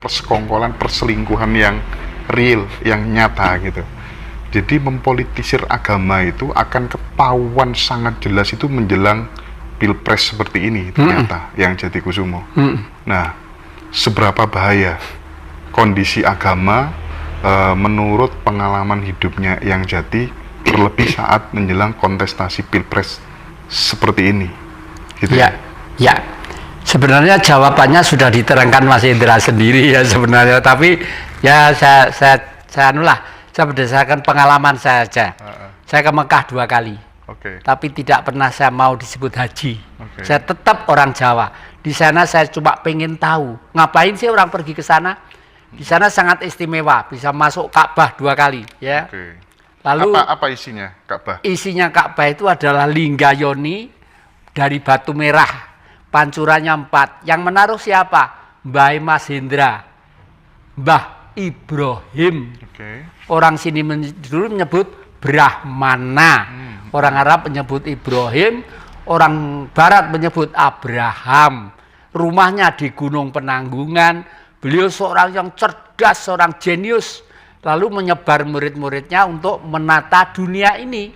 Persekongkolan, perselingkuhan yang real, yang nyata gitu. Jadi mempolitisir agama itu akan ketahuan sangat jelas itu menjelang pilpres seperti ini ternyata yang Jatikusumo. Nah, seberapa bahaya kondisi agama menurut pengalaman hidupnya yang Jati, terlebih saat menjelang kontestasi pilpres seperti ini, gitu ya? Ya. Sebenarnya jawabannya sudah diterangkan Mas Indra sendiri ya sebenarnya, tapi ya saya berdasarkan pengalaman saya aja. Saya ke Mekah 2 kali, tapi tidak pernah saya mau disebut haji. Saya tetap orang Jawa. Di sana saya cuma pengen tahu, ngapain sih orang pergi ke sana? Di sana sangat istimewa, bisa masuk Ka'bah 2 kali, ya. Lalu apa isinya Ka'bah? Isinya Ka'bah itu adalah linggayoni dari batu merah. Pancurannya 4. Yang menaruh siapa? Mbah Mas Hendra, Mbah Ibrahim. Orang sini dulu menyebut Brahmana. Orang Arab menyebut Ibrahim. Orang Barat menyebut Abraham. Rumahnya di Gunung Penanggungan. Beliau seorang yang cerdas, seorang jenius. Lalu menyebar murid-muridnya untuk menata dunia ini.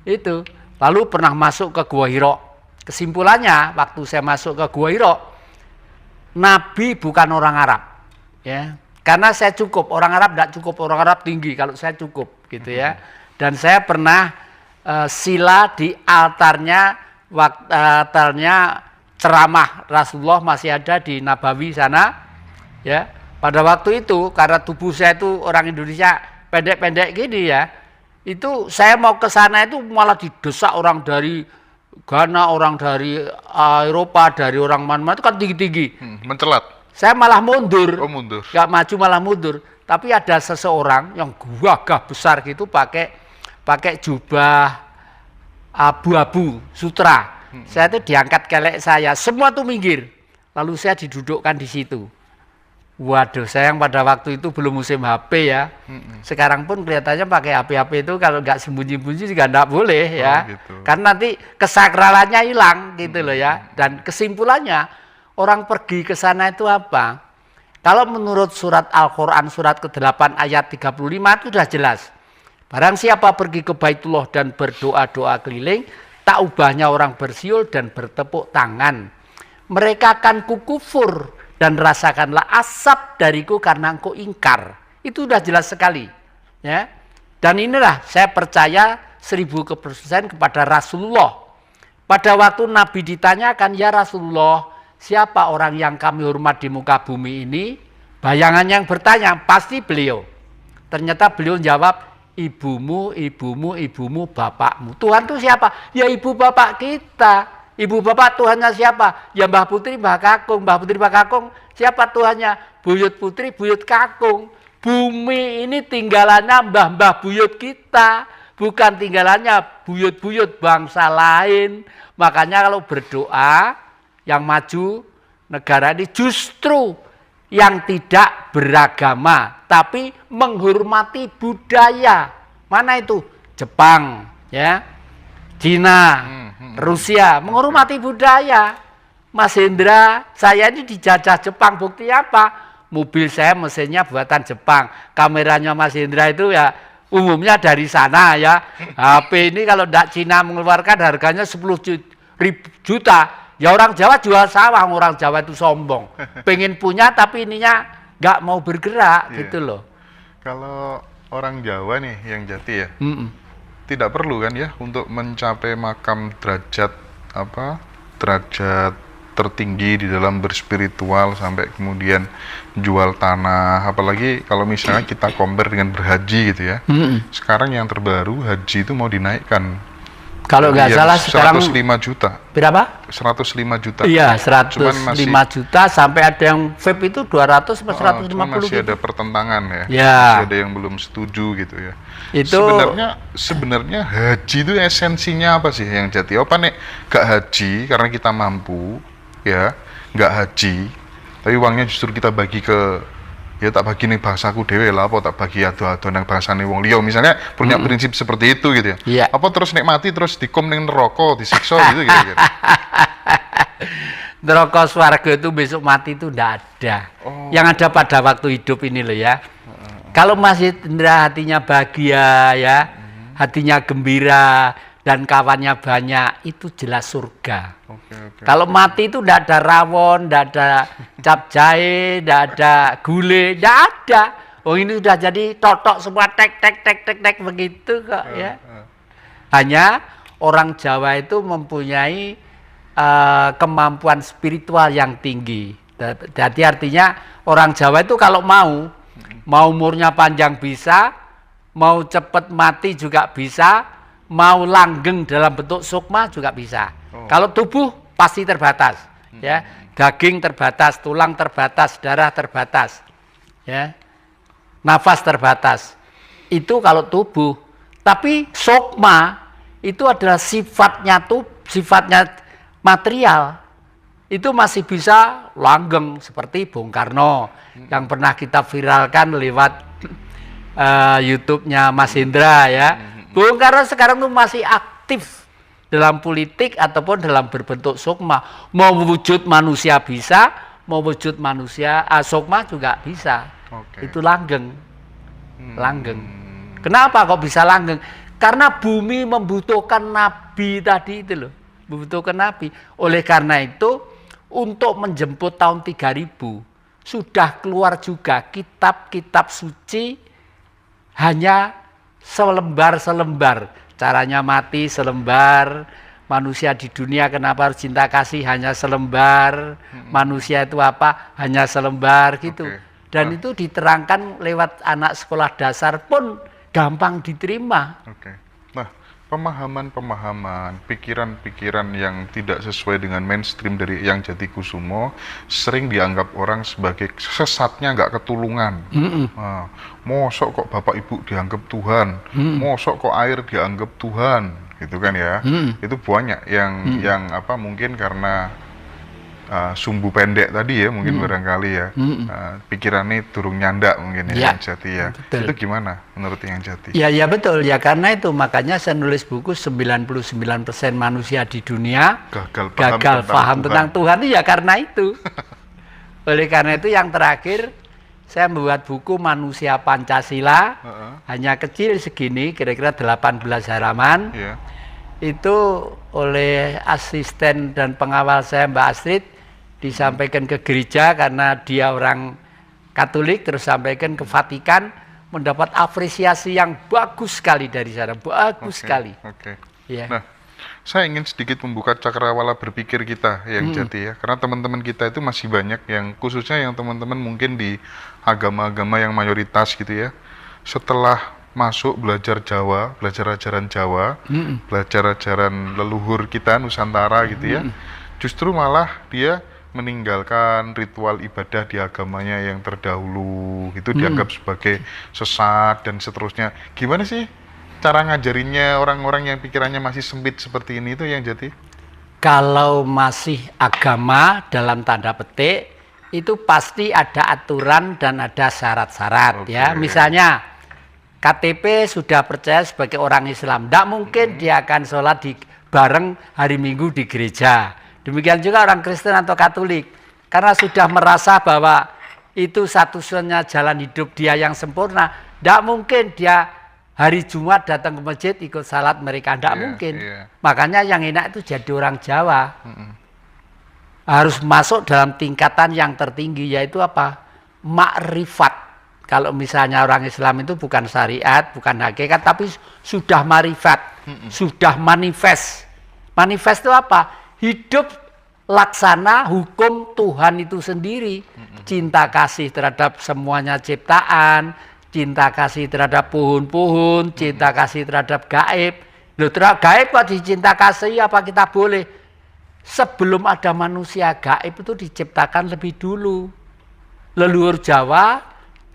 Itu. Lalu pernah masuk ke Gua Hira. Kesimpulannya, waktu saya masuk ke Gua Hira, Nabi bukan orang Arab, ya. Karena saya cukup, orang Arab tidak cukup, orang Arab tinggi, kalau saya cukup, gitu ya. Dan saya pernah sila di altarnya ceramah Rasulullah masih ada di Nabawi sana, ya. Pada waktu itu, karena tubuh saya itu orang Indonesia pendek-pendek gini ya, itu saya mau ke sana itu malah didesak orang dari Ghana, orang dari Eropa, dari orang mana-mana itu kan tinggi-tinggi. Mencelat. Saya malah mundur. Oh, mundur. Gak maju malah mundur. Tapi ada seseorang yang gagah besar gitu pakai jubah abu-abu sutra. Saya itu diangkat kelek saya, semua tuh minggir. Lalu saya didudukkan di situ. Waduh, sayang pada waktu itu belum musim HP ya. Sekarang pun kelihatannya pakai HP-HP itu kalau nggak sembunyi-sembunyi juga nggak boleh ya. Gitu. Karena nanti kesakralannya hilang gitu loh ya. Dan kesimpulannya, orang pergi ke sana itu apa? Kalau menurut surat Al-Quran surat ke-8 ayat 35 itu sudah jelas. Barang siapa pergi ke Baitullah dan berdoa-doa keliling, tak ubahnya orang bersiul dan bertepuk tangan. Mereka akan kukufur dan rasakanlah asap dariku karena engkau ingkar. Itu sudah jelas sekali, ya. Dan inilah saya percaya 1000% kepada Rasulullah. Pada waktu Nabi ditanyakan, ya Rasulullah, siapa orang yang kami hormat di muka bumi ini? Bayangan yang bertanya pasti beliau. Ternyata beliau jawab, ibumu, ibumu, ibumu, bapakmu. Tuhan itu siapa? Ya ibu bapak kita. Ibu bapak Tuhannya siapa? Ya Mbah Putri, Mbah Kakung. Mbah Putri, Mbah Kakung. Siapa Tuhannya? Buyut Putri, Buyut Kakung. Bumi ini tinggalannya mbah-mbah buyut kita. Bukan tinggalannya buyut-buyut bangsa lain. Makanya kalau berdoa, yang maju negara ini justru yang tidak beragama. Tapi menghormati budaya. Mana itu? Jepang, ya, Cina, Rusia, menghormati budaya. Mas Hendra, saya ini dijajah Jepang, bukti apa? Mobil saya mesinnya buatan Jepang, kameranya Mas Hendra itu ya umumnya dari sana ya. HP ini kalau tidak Cina mengeluarkan harganya 10 juta, ya orang Jawa jual sawah, orang Jawa itu sombong. Pengen punya tapi ininya nggak mau bergerak, gitu loh. Kalau orang Jawa nih yang Jati ya, tidak perlu kan ya untuk mencapai makam derajat tertinggi di dalam berspiritual sampai kemudian jual tanah, apalagi kalau misalnya kita compare dengan berhaji gitu ya. Sekarang yang terbaru haji itu mau dinaikkan. Kalau nggak salah sekarang 105 juta. Berapa? 105 juta. Iya, 105 juta sampai ada yang vape itu 200 sampai 150 masih gitu. ada pertentangan ya. Masih ada yang belum setuju gitu ya. Itu sebenarnya haji itu esensinya apa sih yang Jati? Apa nih gak haji karena kita mampu ya, nggak haji, tapi uangnya justru kita bagi ke ya tak bagi ning bangsaku dhewe lah, apa tak bagi ado-ado nang bangsane wong liya. Misalnya punya prinsip seperti itu gitu ya. Iya. Apa terus nek mati terus dikom ning neraka, disiksa gitu kira-kira. Neraka swarga itu besok mati itu ndak ada. Oh. Yang ada pada waktu hidup ini loh ya. Kalau masih Indra hatinya bahagia ya, hatinya gembira dan kawannya banyak, itu jelas surga. Oke. Kalau mati itu ndak ada rawon, ndak ada cap jahe, ndak ada gulai, ndak ada. Oh ini sudah jadi totok semua tek begitu kok ya. Hanya orang Jawa itu mempunyai kemampuan spiritual yang tinggi. Jadi artinya orang Jawa itu kalau mau umurnya panjang bisa, mau cepat mati juga bisa, mau langgeng dalam bentuk sukma juga bisa. Kalau tubuh pasti terbatas, ya, daging terbatas, tulang terbatas, darah terbatas, ya, nafas terbatas. Itu kalau tubuh. Tapi sukma itu adalah sifatnya material, itu masih bisa langgeng seperti Bung Karno yang pernah kita viralkan lewat YouTube-nya Mas Indra ya. Bung Karno sekarang tuh masih aktif dalam politik ataupun dalam berbentuk sukma. Mau wujud manusia bisa, mau wujud manusia sukma juga bisa. Itu langgeng. Langgeng. Kenapa kok bisa langgeng? Karena bumi membutuhkan nabi tadi itu loh. Membutuhkan nabi. Oleh karena itu untuk menjemput tahun 3000 sudah keluar juga kitab-kitab suci hanya selembar. Caranya mati selembar. Manusia di dunia kenapa harus cinta kasih hanya selembar. Manusia itu apa? Hanya selembar gitu. Dan itu diterangkan lewat anak sekolah dasar pun gampang diterima. Nah, pemahaman-pemahaman, pikiran-pikiran yang tidak sesuai dengan mainstream dari Yang Jati Kusumo sering dianggap orang sebagai sesatnya nggak ketulungan. Nah, mosok kok bapak ibu dianggap Tuhan, mosok kok air dianggap Tuhan, gitu kan ya? Itu banyak yang apa mungkin karena sumbu pendek tadi ya mungkin barangkali ya pikirannya turun nyandak mungkin ya Yang Jati ya. Betul. Itu gimana menurut Yang Jati? Ya betul ya, karena itu makanya saya nulis buku 99% manusia di dunia gagal paham tentang Tuhan itu ya karena itu. Oleh karena itu yang terakhir saya membuat buku Manusia Pancasila, hanya kecil segini kira-kira 18 halaman. Itu oleh asisten dan pengawal saya Mbak Astrid disampaikan ke gereja karena dia orang Katolik, terus sampaikan ke Vatikan, mendapat apresiasi yang bagus sekali dari sana, bagus sekali. Ya. Nah, saya ingin sedikit membuka cakrawala berpikir kita Yang Jati ya, karena teman-teman kita itu masih banyak yang khususnya yang teman-teman mungkin di agama-agama yang mayoritas gitu ya, setelah masuk belajar Jawa, belajar ajaran Jawa, belajar ajaran leluhur kita Nusantara gitu ya, justru malah dia meninggalkan ritual ibadah di agamanya yang terdahulu, itu dianggap sebagai sesat dan seterusnya. Gimana sih cara ngajarinnya orang-orang yang pikirannya masih sempit seperti ini itu Yang Jati? Kalau masih agama dalam tanda petik, itu pasti ada aturan dan ada syarat-syarat ya. Misalnya KTP sudah percaya sebagai orang Islam, tidak mungkin dia akan sholat bareng hari Minggu di gereja. Demikian juga orang Kristen atau Katolik, karena sudah merasa bahwa itu satu-satunya jalan hidup dia yang sempurna, tidak mungkin dia hari Jumat datang ke masjid ikut salat mereka, tidak mungkin. Makanya yang enak itu jadi orang Jawa. Harus masuk dalam tingkatan yang tertinggi, yaitu apa? Makrifat. Kalau misalnya orang Islam itu bukan syariat, bukan hakikat, tapi sudah marifat, sudah manifest. Manifest itu apa? Hidup laksana hukum Tuhan itu sendiri. Cinta kasih terhadap semuanya ciptaan, cinta kasih terhadap pohon-pohon, cinta kasih terhadap gaib. Loh, gaib kok dicinta kasih, apa kita boleh? Sebelum ada manusia, gaib itu diciptakan lebih dulu. Leluhur Jawa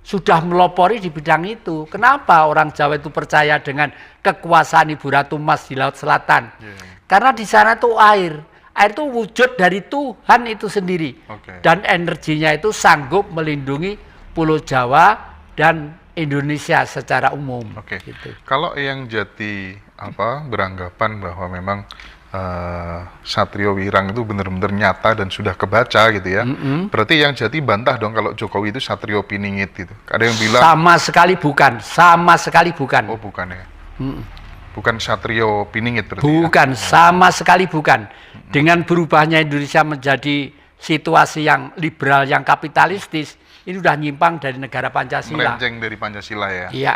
sudah melopori di bidang itu. Kenapa orang Jawa itu percaya dengan kekuasaan Ibu Ratu Mas di Laut Selatan? Karena di sana tuh air itu wujud dari Tuhan itu sendiri. Dan energinya itu sanggup melindungi Pulau Jawa dan Indonesia secara umum. Oke. Gitu. Kalau yang Jati beranggapan bahwa memang Satrio Wirang itu benar-benar nyata dan sudah kebaca gitu ya. Berarti yang Jati bantah dong kalau Jokowi itu Satrio Piningit gitu. Ada yang bilang Sama sekali bukan, sama sekali bukan. oh bukan ya. Bukan Satrio Piningit berarti ya? Bukan, sama sekali bukan. Dengan berubahnya Indonesia menjadi situasi yang liberal, yang kapitalistis, ini udah nyimpang dari negara Pancasila. Melenceng dari Pancasila ya. Iya.